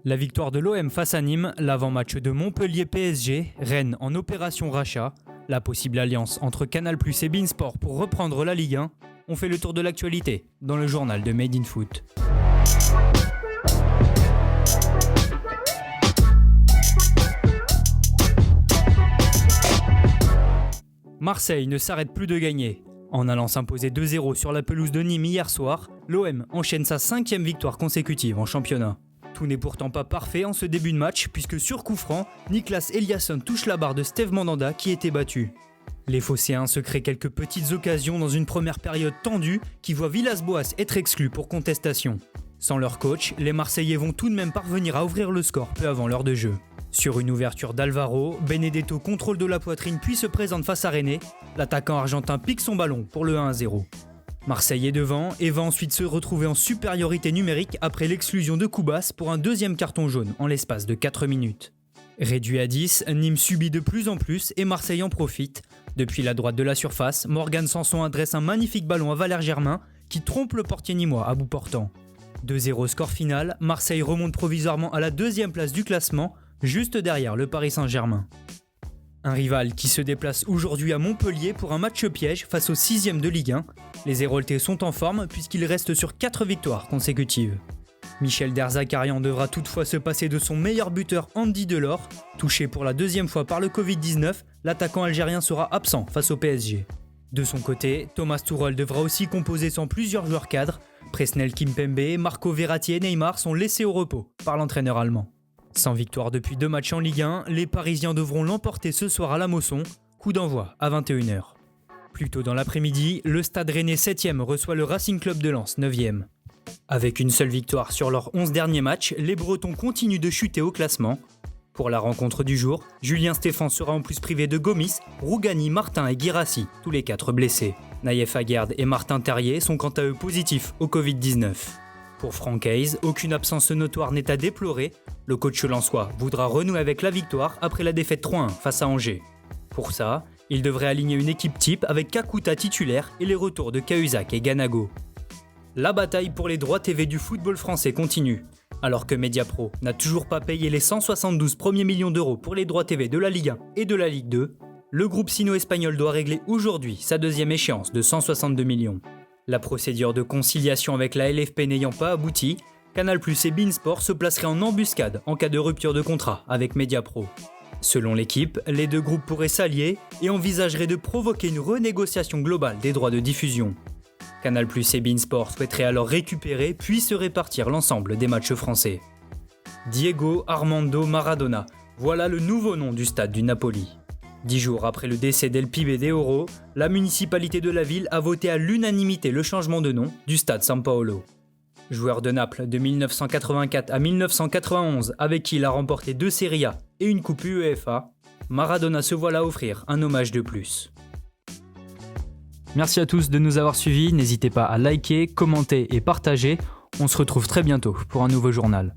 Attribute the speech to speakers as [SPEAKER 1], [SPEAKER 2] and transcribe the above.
[SPEAKER 1] La victoire de l'OM face à Nîmes, l'avant-match de Montpellier-PSG, Rennes en opération rachat, la possible alliance entre Canal+ et beIN Sport pour reprendre la Ligue 1, ont fait le tour de l'actualité dans le journal de Made in Foot. Marseille ne s'arrête plus de gagner. En allant s'imposer 2-0 sur la pelouse de Nîmes hier soir, l'OM enchaîne sa 5e victoire consécutive en championnat. Tout n'est pourtant pas parfait en ce début de match puisque sur coup franc, Niklas Eliasson touche la barre de Steve Mandanda qui était battu. Les Phocéens se créent quelques petites occasions dans une première période tendue qui voit Villas-Boas être exclu pour contestation. Sans leur coach, les Marseillais vont tout de même parvenir à ouvrir le score peu avant l'heure de jeu. Sur une ouverture d'Alvaro, Benedetto contrôle de la poitrine puis se présente face à René. L'attaquant argentin pique son ballon pour le 1-0. Marseille est devant et va ensuite se retrouver en supériorité numérique après l'exclusion de Koubas pour un deuxième carton jaune en l'espace de 4 minutes. Réduit à 10, Nîmes subit de plus en plus et Marseille en profite. Depuis la droite de la surface, Morgan Sanson adresse un magnifique ballon à Valère Germain qui trompe le portier nîmois à bout portant. 2-0 score final, Marseille remonte provisoirement à la 2e place du classement, juste derrière le Paris Saint-Germain. Un rival qui se déplace aujourd'hui à Montpellier pour un match piège face au 6e de Ligue 1. Les Héroltais sont en forme puisqu'ils restent sur 4 victoires consécutives. Michel Derzakarian devra toutefois se passer de son meilleur buteur Andy Delors. Touché pour la 2e fois par le Covid-19, l'attaquant algérien sera absent face au PSG. De son côté, Thomas Tuchel devra aussi composer sans plusieurs joueurs cadres. Presnel Kimpembe, Marco Verratti et Neymar sont laissés au repos par l'entraîneur allemand. Sans victoire depuis 2 matchs en Ligue 1, les Parisiens devront l'emporter ce soir à la Mosson, coup d'envoi à 21h. Plus tôt dans l'après-midi, le Stade Rennais 7e reçoit le Racing Club de Lens 9e. Avec une seule victoire sur leurs 11 derniers matchs, les Bretons continuent de chuter au classement. Pour la rencontre du jour, Julien Stéphan sera en plus privé de Gomis, Rougani, Martin et Guirassy, tous les 4 blessés. Naïef Aguerd et Martin Terrier sont quant à eux positifs au Covid-19. Pour Franck Hayes, aucune absence notoire n'est à déplorer. Le coach lensois voudra renouer avec la victoire après la défaite 3-1 face à Angers. Pour ça, il devrait aligner une équipe type avec Kakuta titulaire et les retours de Cahuzac et Ganago. La bataille pour les droits TV du football français continue. Alors que Mediapro n'a toujours pas payé les 172 premiers millions d'euros pour les droits TV de la Ligue 1 et de la Ligue 2, le groupe sino-espagnol doit régler aujourd'hui sa 2e échéance de 162 millions. La procédure de conciliation avec la LFP n'ayant pas abouti, Canal+ et beIN Sport se placeraient en embuscade en cas de rupture de contrat avec Mediapro. Selon l'équipe, les deux groupes pourraient s'allier et envisageraient de provoquer une renégociation globale des droits de diffusion. Canal+ et beIN Sport souhaiteraient alors récupérer puis se répartir l'ensemble des matchs français. Diego Armando Maradona, voilà le nouveau nom du stade du Napoli. 10 jours après le décès d'El Pibe de Oro, la municipalité de la ville a voté à l'unanimité le changement de nom du stade San Paolo. Joueur de Naples de 1984 à 1991 avec qui il a remporté 2 Serie A et une coupe UEFA, Maradona se voilà offrir un hommage de plus. Merci à tous de nous avoir suivis, n'hésitez pas à liker, commenter et partager. On se retrouve très bientôt pour un nouveau journal.